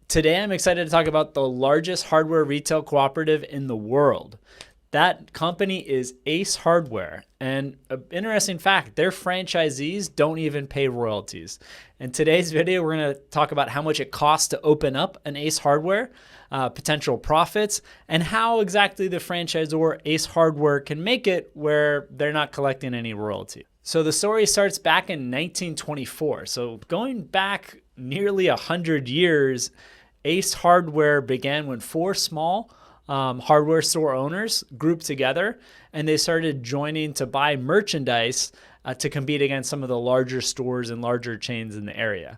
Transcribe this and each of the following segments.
Today, I'm excited to talk about the largest hardware retail cooperative in the world. That company is Ace Hardware. And an interesting fact, their franchisees don't even pay royalties. In today's video, we're going to talk about how much it costs to open up an Ace Hardware, potential profits, and how exactly the franchisor Ace Hardware can make it where they're not collecting any royalty. So the story starts back in 1924. So going back nearly 100 years, Ace Hardware began when four small hardware store owners grouped together, and they started joining to buy merchandise to compete against some of the larger stores and larger chains in the area.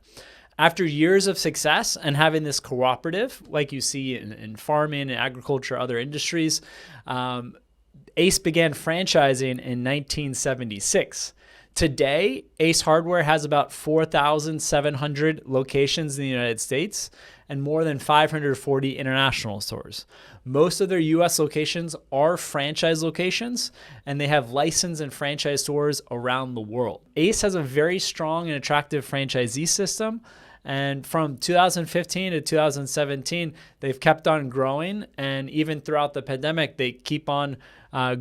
After years of success and having this cooperative, like you see in farming and agriculture, other industries, Ace began franchising in 1976. Today, Ace Hardware has about 4,700 locations in the United States and more than 540 international stores. Most of their US locations are franchise locations, and they have licensed and franchise stores around the world. Ace has a very strong and attractive franchisee system. And from 2015 to 2017, they've kept on growing. And even throughout the pandemic, they keep on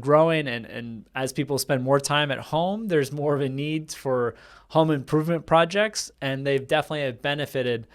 growing. And as people spend more time at home, there's more of a need for home improvement projects. And they've definitely benefited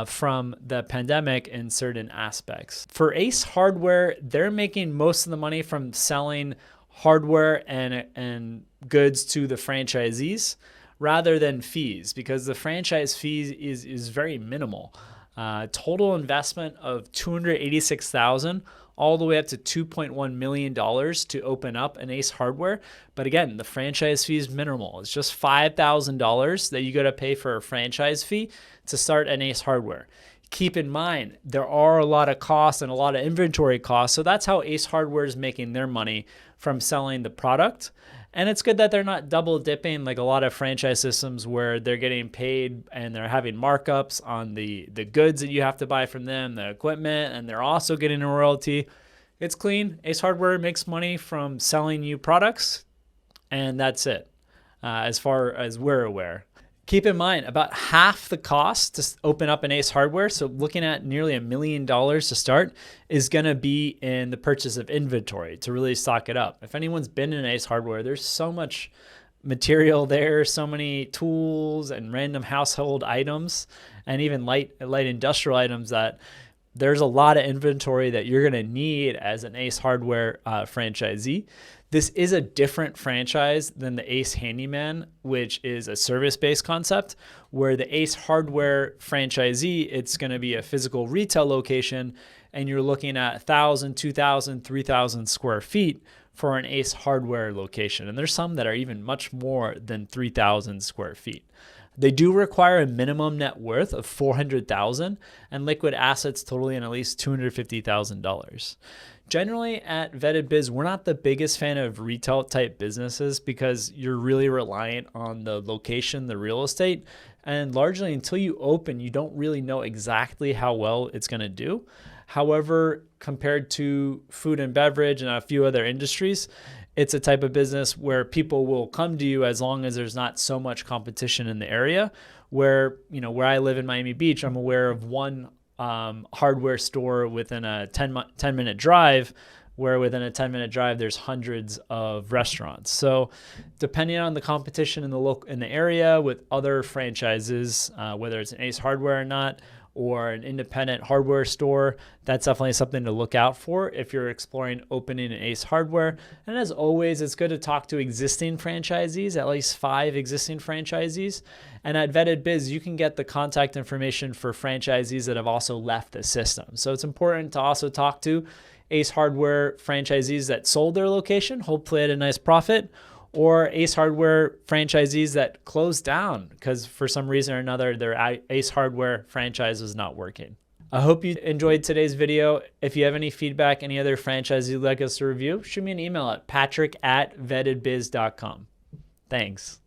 from the pandemic in certain aspects. For Ace Hardware, they're making most of the money from selling hardware and goods to the franchisees, rather than fees, because the franchise fee is very minimal. Total investment of $286,000 all the way up to $2.1 million to open up an Ace Hardware. But again, the franchise fee is minimal. It's just $5,000 that you got to pay for a franchise fee to start an Ace Hardware. Keep in mind, there are a lot of costs and a lot of inventory costs. So that's how Ace Hardware is making their money, from selling the product. And it's good that they're not double dipping like a lot of franchise systems where they're getting paid and they're having markups on the goods that you have to buy from them, the equipment, and they're also getting a royalty. It's clean. Ace Hardware makes money from selling you products, and that's it, as far as we're aware. Keep in mind, about half the cost to open up an Ace Hardware, so looking at nearly $1 million to start, is going to be in the purchase of inventory to really stock it up. If anyone's been in Ace Hardware, there's so much material there, so many tools and random household items, and even light industrial items, that there's a lot of inventory that you're going to need as an Ace Hardware franchisee. This is a different franchise than the Ace Handyman, which is a service-based concept, where the Ace Hardware franchisee, it's going to be a physical retail location, and you're looking at 1,000, 2,000, 3,000 square feet for an Ace Hardware location. And there's some that are even much more than 3,000 square feet. They do require a minimum net worth of $400,000 and liquid assets totaling at least $250,000. Generally at Vetted Biz, we're not the biggest fan of retail type businesses because you're really reliant on the location, the real estate, and largely until you open, you don't really know exactly how well it's going to do. However, compared to food and beverage and a few other industries, it's a type of business where people will come to you as long as there's not so much competition in the area. Where I live in Miami Beach, I'm aware of one hardware store within a 10-minute drive, where within a 10-minute drive, there's hundreds of restaurants. So depending on the competition in the area with other franchises, whether it's an Ace Hardware or not, or an independent hardware store, that's definitely something to look out for if you're exploring opening an Ace Hardware. And as always, it's good to talk to existing franchisees, at least 5 existing franchisees. And at Vetted Biz, you can get the contact information for franchisees that have also left the system. So it's important to also talk to Ace Hardware franchisees that sold their location, hopefully at a nice profit, or Ace Hardware franchisees that closed down because for some reason or another, their Ace Hardware franchise was not working. I hope you enjoyed today's video. If you have any feedback, any other franchise you'd like us to review, shoot me an email at patrick@vettedbiz.com. Thanks.